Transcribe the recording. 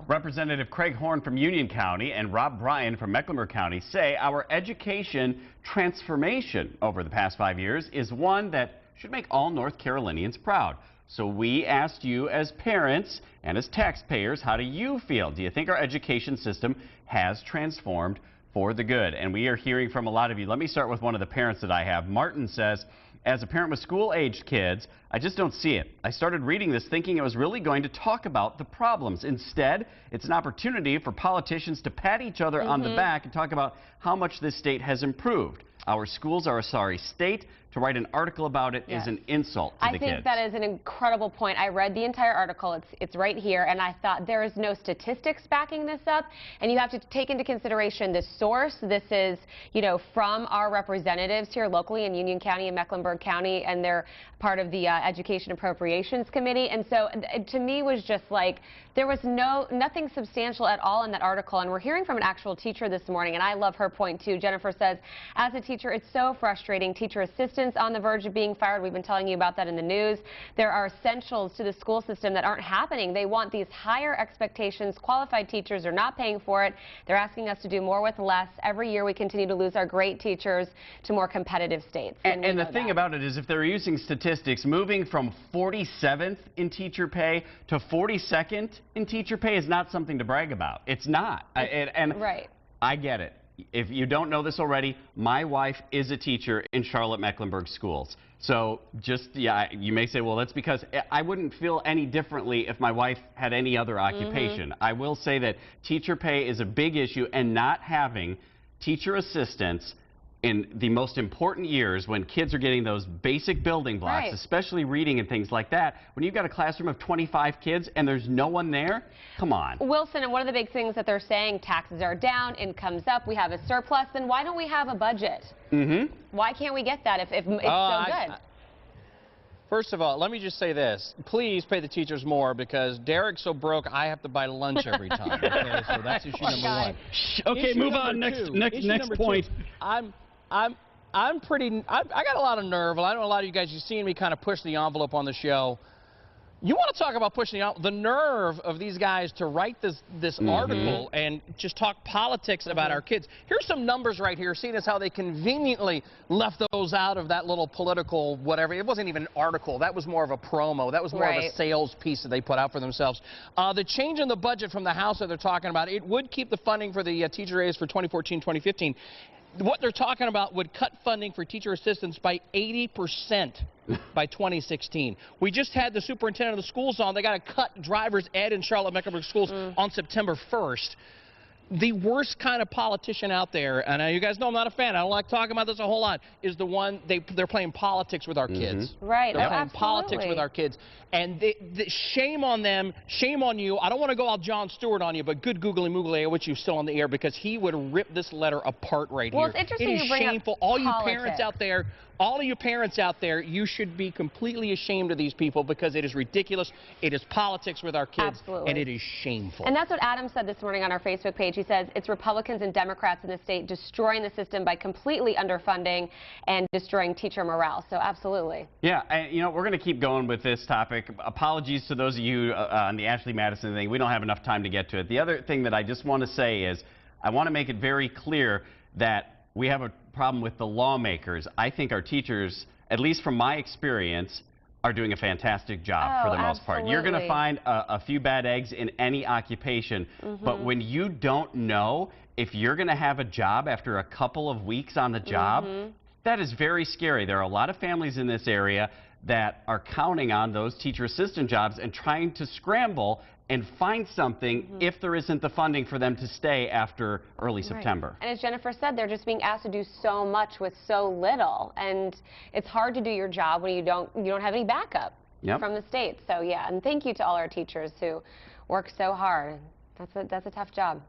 Representative Craig Horn from Union County and Rob Bryan from Mecklenburg County say our education transformation over the past 5 years is one that should make all North Carolinians proud. So we asked you as parents and as taxpayers, how do you feel? Do you think our education system has transformed for the good? And we are hearing from a lot of you. Let me start with one of the parents that I have. Martin says, as a parent with school-aged kids, I just don't see it. I started reading this thinking it was really going to talk about the problems. Instead, it's an opportunity for politicians to pat each other on the back and talk about how much this state has improved. Our schools are a sorry state. To write an article about it is an insult to the kids. I think that is an incredible point. I read the entire article. It's right here, and I thought there is no statistics backing this up, and you have to take into consideration the source. This is, you know, from our representatives here locally in Union County and Mecklenburg County, and they're part of the Education Appropriations Committee. And so it, to me, was just like there was nothing substantial at all in that article. And we're hearing from an actual teacher this morning, and I love her point too. Jennifer says, as a teacher, it's so frustrating. Teacher assistants on the verge of being fired. We've been telling you about that in the news. There are essentials to the school system that aren't happening. They want these higher expectations. Qualified teachers are not paying for it. They're asking us to do more with less. Every year we continue to lose our great teachers to more competitive states. And the thing about it is, if they're using statistics, moving from 47th in teacher pay to 42nd in teacher pay is not something to brag about. It's not. Right. I get it. If you don't know this already, my wife is a teacher in Charlotte-Mecklenburg schools. So just, yeah, you may say, well, that's because I wouldn't feel any differently if my wife had any other occupation. I will say that teacher pay is a big issue, and not having teacher assistants in the most important years when kids are getting those basic building blocks, especially reading and things like that, when you've got a classroom of 25 kids and there's no one there, come on. Wilson, and one of the big things that they're saying, taxes are down, income's up, we have a surplus, then why don't we have a budget? Why can't we get that if it's so good? First of all, let me just say this. Please pay the teachers more, because Derek's so broke I have to buy lunch every time. Okay, so that's issue number one. Okay, issue move on. Next point. I got a lot of nerve. I know a lot of you guys, you've seen me kind of push the envelope on the show. You want to talk about pushing the nerve of these guys to write this article and just talk politics about our kids. Here's some numbers right here, seeing as how they conveniently left those out of that little political whatever. It wasn't even an article. That was more of a promo. That was more of a sales piece that they put out for themselves. The change in the budget from the House that they're talking about, it would keep the funding for the teacher raise for 2014-2015. What they're talking about would cut funding for teacher assistants by 80% by 2016. We just had the superintendent of the schools on. They got to cut driver's ed in Charlotte-Mecklenburg schools on September 1st. The worst kind of politician out there, and you guys know I'm not a fan, I don't like talking about this a whole lot, is the one, they're playing politics with our kids. Right, they're playing politics with our kids. And shame on them, shame on you. I don't want to go all Jon Stewart on you, but good googly moogly, I wish you still on the air, because he would rip this letter apart right here. It's interesting it is you bring shameful. Up all you politics. parents out there, all of you parents out there, you should be completely ashamed of these people, because it is ridiculous. It is politics with our kids, and it is shameful. And that's what Adam said this morning on our Facebook page. He says it's Republicans and Democrats in the state destroying the system by completely underfunding and destroying teacher morale. So absolutely. Yeah, and you know, we're going to keep going with this topic. Apologies to those of you on the Ashley Madison thing. We don't have enough time to get to it. The other thing that I just want to say is I want to make it very clear that we have a problem with the lawmakers. I think our teachers, at least from my experience, are doing a fantastic job for the most part. You're going to find a few bad eggs in any occupation, but when you don't know if you're going to have a job after a couple of weeks on the job, that is very scary. There are a lot of families in this area that are counting on those teacher assistant jobs and trying to scramble and find something if there isn't the funding for them to stay after early September. And as Jennifer said, they're just being asked to do so much with so little, and it's hard to do your job when you don't have any backup from the state. So yeah, and thank you to all our teachers who work so hard. That's a tough job.